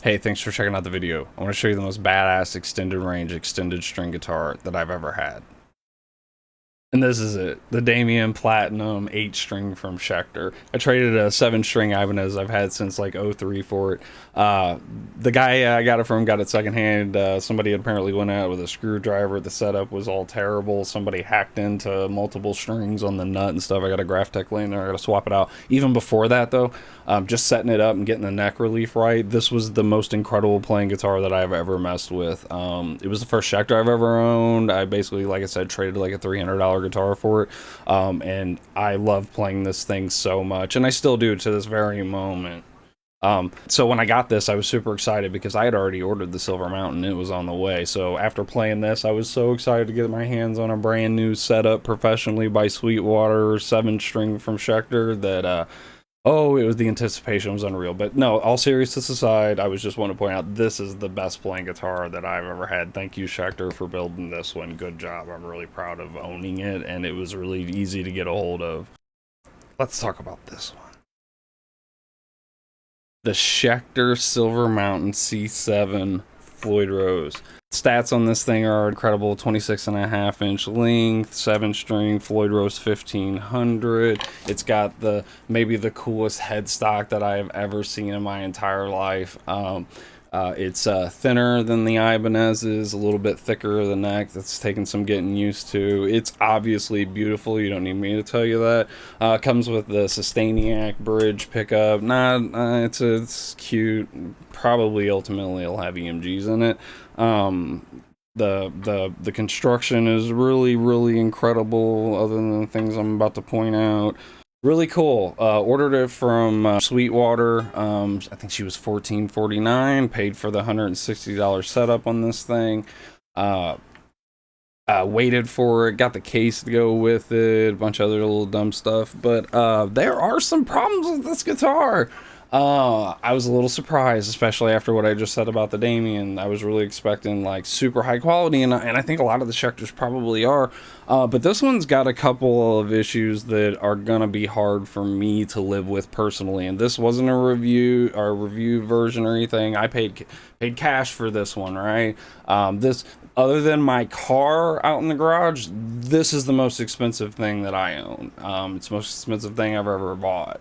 Hey, thanks for checking out the video. I want to show you the most badass extended range extended string guitar that I've ever had. And this is it, the Damien Platinum 8-string from Schecter. I traded a 7-string Ibanez I've had since like '03 for it. The guy I got it from got it secondhand. Somebody had apparently went out with a screwdriver. The setup was all terrible. Somebody hacked into multiple strings on the nut and stuff. I got a Graphtec laying there. I got to swap it out. Even before that though, just setting it up and getting the neck relief right, this was the most incredible playing guitar that I've ever messed with. It was the first Schecter I've ever owned. I basically, like I said, traded like a $300 guitar for it, and I love playing this thing so much, and I still do to this very moment. So when I got this, I was super excited because I had already ordered the Silver Mountain. It was on the way. So after playing this, I was so excited to get my hands on a brand new setup professionally by Sweetwater 7-string from Schecter that oh, it was, the anticipation was unreal. But no, all seriousness aside, I was just want to point out this is the best playing guitar that I've ever had. Thank you, Schecter, for building this one. Good job. I'm really proud of owning it, and it was really easy to get a hold of. Let's talk about this one. The Schecter Silver Mountain C-7 Floyd Rose. Stats on this thing are incredible. 26.5-inch length, 7-string Floyd Rose 1500. It's got maybe the coolest headstock that I have ever seen in my entire life. It's thinner than the Ibanez's, a little bit thicker the neck. That's taken some getting used to. It's obviously beautiful. You don't need me to tell you that. Comes with the Sustainiac bridge pickup. It's cute. Probably ultimately it'll have EMGs in it. The construction is really incredible. Other than the things I'm about to point out. Really cool. Ordered it from Sweetwater. I think she was $14.49. Paid for the $160 setup on this thing. Waited for it. Got the case to go with it. A bunch of other little dumb stuff. But there are some problems with this guitar. I was a little surprised, especially after what I just said about the Damien. I was really expecting like super high quality, and I think a lot of the Schecters probably are. But this one's got a couple of issues that are gonna be hard for me to live with personally. And this wasn't a review or review version or anything. I paid cash for this one, right? This, other than my car out in the garage, this is the most expensive thing that I own. It's the most expensive thing I've ever bought.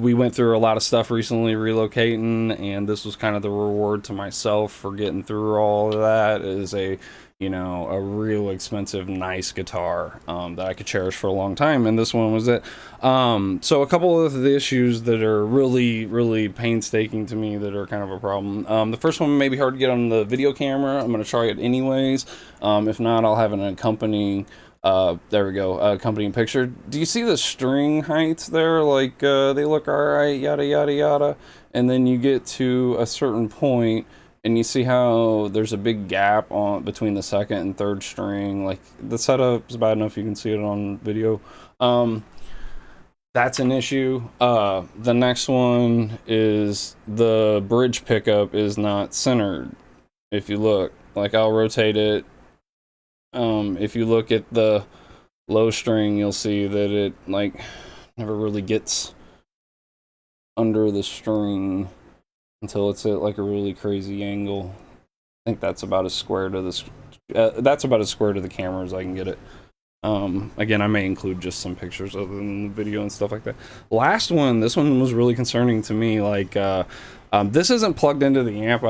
We went through a lot of stuff recently relocating, and this was kind of the reward to myself for getting through all of that. Is a real expensive, nice guitar that I could cherish for a long time, and this one was it. So a couple of the issues that are really painstaking to me that are kind of a problem. The first one may be hard to get on the video camera. I'm going to try it anyways. If not, I'll have an accompanying there we go, accompanying picture. Do you see the string heights there? Like they look alright, yada yada yada, and then you get to a certain point and you see how there's a big gap on between the second and third string. Like the setup is bad enough, you can see it on video. That's an issue. The next one is the bridge pickup is not centered. If you look, like I'll rotate it. If you look at the low string, you'll see that it like never really gets under the string until it's at like a really crazy angle. I think that's about as square to this. That's about as square to the camera as I can get it. Again, I may include just some pictures other than the video and stuff like that. Last one, this one was really concerning to me. Like, this isn't plugged into the amp.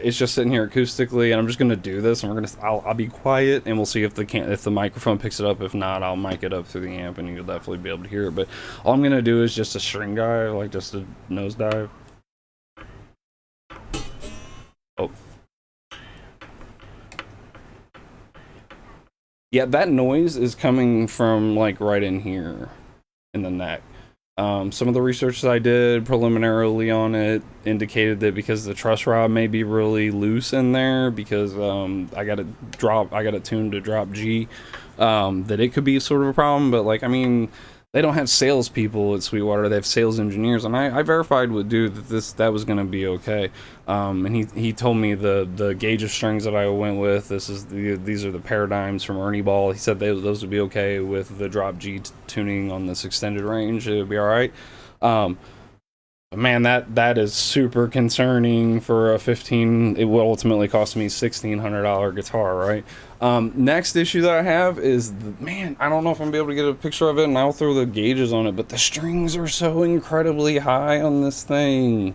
It's just sitting here acoustically, and I'm just gonna do this. And I'll be quiet, and we'll see if the microphone picks it up. If not, I'll mic it up through the amp, and you'll definitely be able to hear it. But all I'm gonna do is just a string dive, like just a nose dive. Oh. Yeah, that noise is coming from like right in here in the neck. Some of the research that I did preliminarily on it indicated that because the truss rod may be really loose in there, because I got it tuned to drop G, that it could be sort of a problem. But like, I mean, they don't have salespeople at Sweetwater. They have sales engineers, and I verified with dude that was gonna be okay. And he told me the gauge of strings that I went with. These are the paradigms from Ernie Ball. He said those would be okay with the drop G tuning on this extended range. It would be all right. Man, that is super concerning for a 15. It will ultimately cost me $1,600 guitar, right? Next issue that I have is man, I don't know if I'm gonna be able to get a picture of it, and I'll throw the gauges on it, but the strings are so incredibly high on this thing.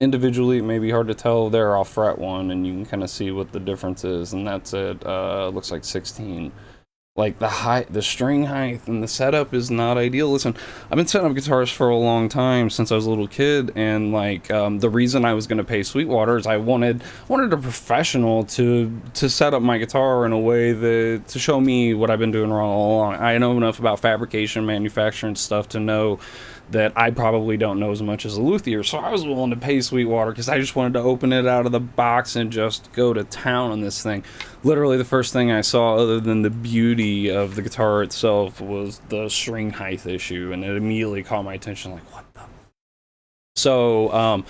Individually, it may be hard to tell. There, I'll fret one, and you can kind of see what the difference is, and that's it. Looks like 16. Like the string height and the setup is not ideal. Listen, I've been setting up guitars for a long time, since I was a little kid, and like the reason I was going to pay Sweetwater is I wanted a professional to set up my guitar in a way that to show me what I've been doing wrong all along. I know enough about fabrication, manufacturing stuff to know that I probably don't know as much as a luthier, so I was willing to pay Sweetwater because I just wanted to open it out of the box and just go to town on this thing. Literally the first thing I saw, other than the beauty of the guitar itself, was the string height issue, and it immediately caught my attention, like, what the... So,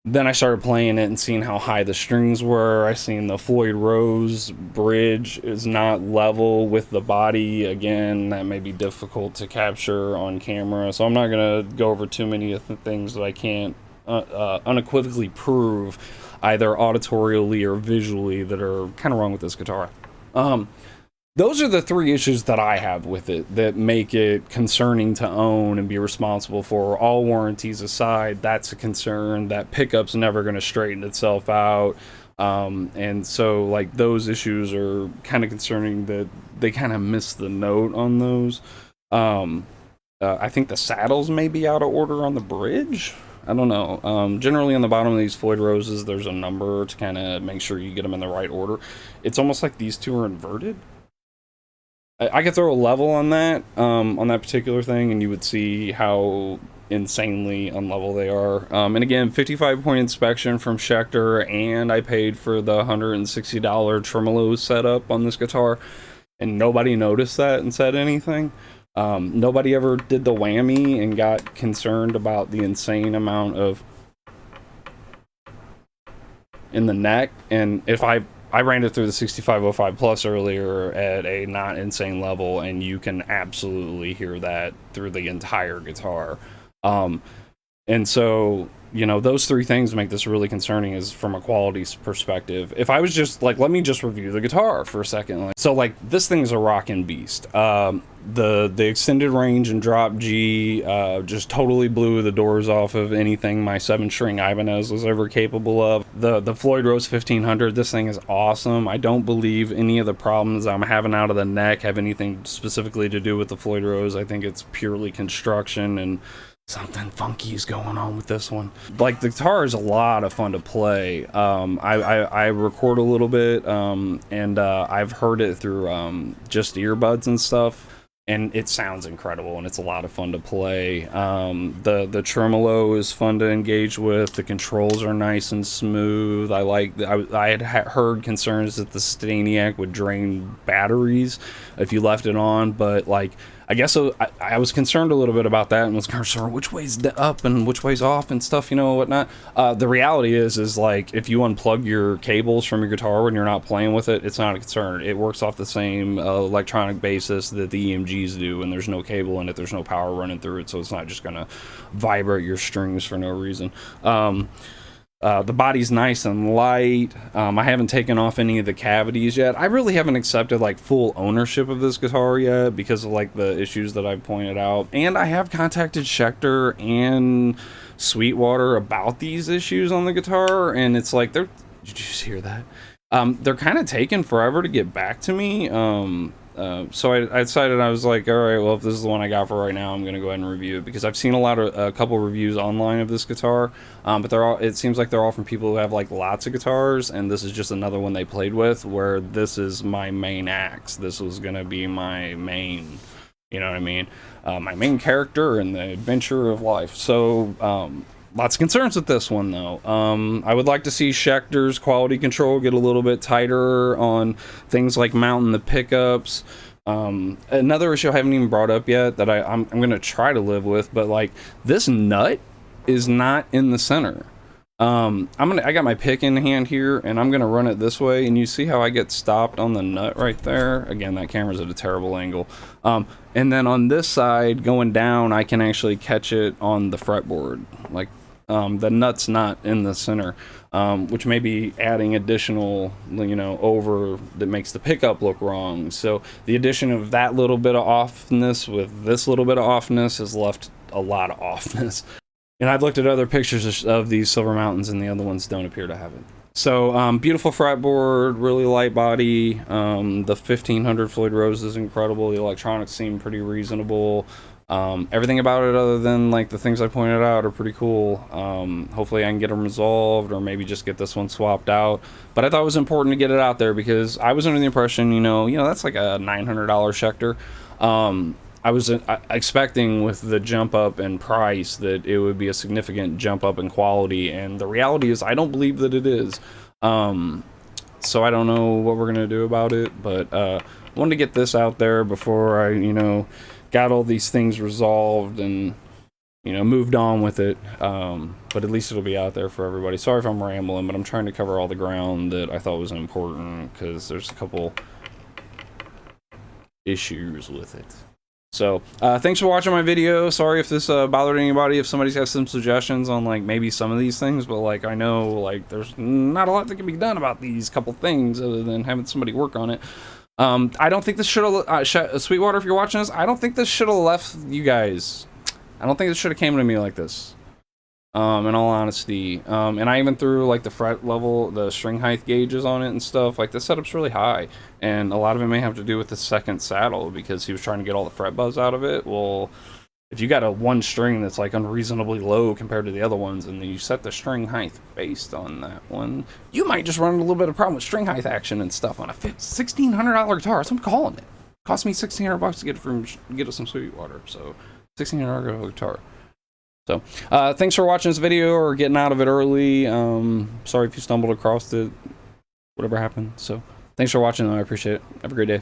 then I started playing it and seeing how high the strings were. I seen the Floyd Rose bridge is not level with the body. Again, that may be difficult to capture on camera, so I'm not gonna go over too many of the things that I can't unequivocally prove, either auditorially or visually, that are kind of wrong with this guitar. Those are the three issues that I have with it that make it concerning to own and be responsible for. All warranties aside, that's a concern. That pickup's never going to straighten itself out. And so, like, those issues are kind of concerning, that they kind of miss the note on those. I think the saddles may be out of order on the bridge. I don't know. Generally on the bottom of these Floyd Roses, there's a number to kind of make sure you get them in the right order. It's almost like these two are inverted. I could throw a level on that particular thing, and you would see how insanely unlevel they are. And again, 55-point inspection from Schecter, and I paid for the $160 Tremolo setup on this guitar, and nobody noticed that and said anything. Nobody ever did the whammy and got concerned about the insane amount of in the neck. And if I ran it through the 6505 Plus earlier at a not insane level, and you can absolutely hear that through the entire guitar. And so, you know, those three things make this really concerning, is from a quality perspective. If I was just like, let me just review the guitar for a second. So like, this thing's a rockin' beast. The extended range and drop G just totally blew the doors off of anything my 7-string Ibanez was ever capable of. The Floyd Rose 1500, this thing is awesome. I don't believe any of the problems I'm having out of the neck have anything specifically to do with the Floyd Rose. I think it's purely construction, and something funky is going on with this one. Like, the guitar is a lot of fun to play. I record a little bit, and I've heard it through just earbuds and stuff, and it sounds incredible, and it's a lot of fun to play. The tremolo is fun to engage with. The controls are nice and smooth. I had heard concerns that the Staniac would drain batteries if you left it on, but like, I guess so. I was concerned a little bit about that, and was concerned which way's up and which way's off and stuff, you know, whatnot. The reality is like, if you unplug your cables from your guitar when you're not playing with it, it's not a concern. It works off the same electronic basis that the EMGs do, and there's no cable in it, there's no power running through it, so it's not just gonna vibrate your strings for no reason. The body's nice and light. I haven't taken off any of the cavities yet. I really haven't accepted like full ownership of this guitar yet, because of like the issues that I've pointed out. And I have contacted Schecter and Sweetwater about these issues on the guitar, and it's like, did you just hear that? They're kind of taking forever to get back to me. So I decided, I was like, all right, well, if this is the one I got for right now, I'm going to go ahead and review it, because I've seen a couple reviews online of this guitar, but it seems like they're all from people who have like lots of guitars, and this is just another one they played with, where this is my main axe. This was going to be my main, you know what I mean? My main character in the adventure of life. So, lots of concerns with this one, though. I would like to see Schecter's quality control get a little bit tighter on things like mounting the pickups. Another issue I haven't even brought up yet that I'm going to try to live with, but like, this nut is not in the center. I got my pick in hand here, and I'm gonna run it this way, and you see how I get stopped on the nut right there? Again, that camera's at a terrible angle. And then on this side, going down, I can actually catch it on the fretboard. Like, the nut's not in the center, which may be adding additional, you know, over that makes the pickup look wrong. So the addition of that little bit of offness with this little bit of offness has left a lot of offness. And I've looked at other pictures of these Silver Mountains, and the other ones don't appear to have it. So, beautiful fretboard, really light body. The 1500 Floyd Rose is incredible. The electronics seem pretty reasonable. Everything about it, other than like the things I pointed out, are pretty cool. Hopefully I can get them resolved, or maybe just get this one swapped out. But I thought it was important to get it out there because I was under the impression, you know, that's like a $900 Schecter. I was expecting with the jump up in price that it would be a significant jump up in quality, and the reality is I don't believe that it is. So I don't know what we're gonna do about it, but I wanted to get this out there before I, you know, got all these things resolved and, you know, moved on with it. But at least it'll be out there for everybody. Sorry if I'm rambling, but I'm trying to cover all the ground that I thought was important because there's a couple issues with it. So, thanks for watching my video. Sorry if this bothered anybody, if somebody's got some suggestions on, like, maybe some of these things, but, like, I know, like, there's not a lot that can be done about these couple things other than having somebody work on it. I don't think this should have, Sweetwater, if you're watching this, I don't think this should have left you guys. I don't think this should have came to me like this. In all honesty. And I even threw like the fret level, the string height gauges on it and stuff. Like the setup's really high, and a lot of it may have to do with the second saddle because he was trying to get all the fret buzz out of it. Well, if you got a one string that's like unreasonably low compared to the other ones, and then you set the string height based on that one, you might just run into a little bit of problem with string height action and stuff on a $1,600 guitar. So I'm calling it. Cost me $1,600 to get it from get us some Sweetwater. So $1,600 guitar. So, thanks for watching this video or getting out of it early. Sorry if you stumbled across it, whatever happened. So, thanks for watching, though. I appreciate it. Have a great day.